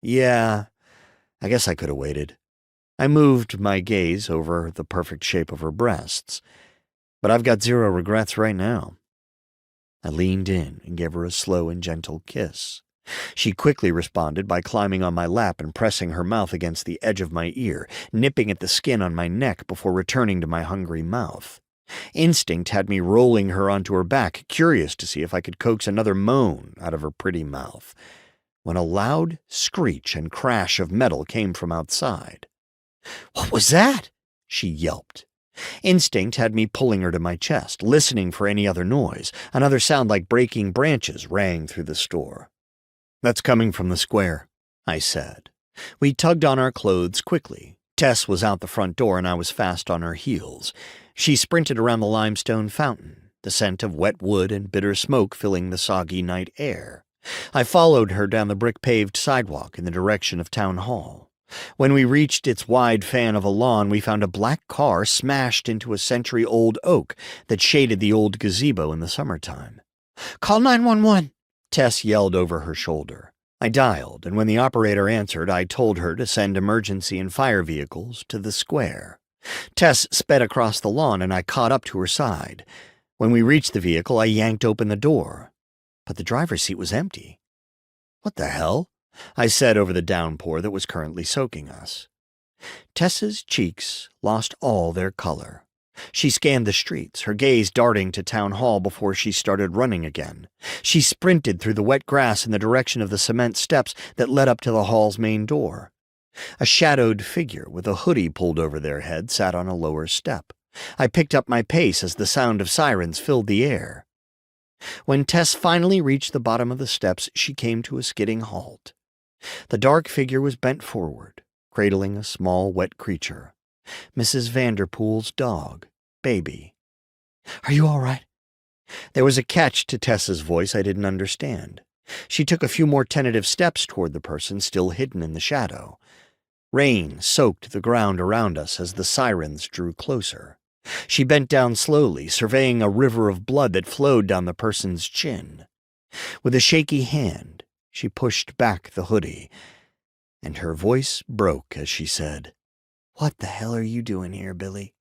Yeah, I guess I could have waited. I moved my gaze over the perfect shape of her breasts, but I've got zero regrets right now. I leaned in and gave her a slow and gentle kiss. She quickly responded by climbing on my lap and pressing her mouth against the edge of my ear, nipping at the skin on my neck before returning to my hungry mouth. Instinct had me rolling her onto her back, curious to see if I could coax another moan out of her pretty mouth, when a loud screech and crash of metal came from outside. "What was that?" she yelped. Instinct had me pulling her to my chest, listening for any other noise. Another sound like breaking branches rang through the store. "That's coming from the square," I said. We tugged on our clothes quickly. Tess was out the front door and I was fast on her heels. She sprinted around the limestone fountain, the scent of wet wood and bitter smoke filling the soggy night air. I followed her down the brick-paved sidewalk in the direction of Town Hall. When we reached its wide fan of a lawn, we found a black car smashed into a century-old oak that shaded the old gazebo in the summertime. "Call 911!" Tess yelled over her shoulder. I dialed, and when the operator answered, I told her to send emergency and fire vehicles to the square. Tess sped across the lawn, and I caught up to her side. When we reached the vehicle, I yanked open the door, but the driver's seat was empty. "What the hell?" I said over the downpour that was currently soaking us. Tessa's cheeks lost all their color. She scanned the streets, her gaze darting to Town Hall before she started running again. She sprinted through the wet grass in the direction of the cement steps that led up to the hall's main door. A shadowed figure with a hoodie pulled over their head sat on a lower step. I picked up my pace as the sound of sirens filled the air. When Tess finally reached the bottom of the steps, she came to a skidding halt. The dark figure was bent forward, cradling a small, wet creature. Mrs. Vanderpool's dog, Baby. "Are you all right?" There was a catch to Tessa's voice I didn't understand. She took a few more tentative steps toward the person still hidden in the shadow. Rain soaked the ground around us as the sirens drew closer. She bent down slowly, surveying a river of blood that flowed down the person's chin. With a shaky hand, she pushed back the hoodie, and her voice broke as she said, "What the hell are you doing here, Billy?"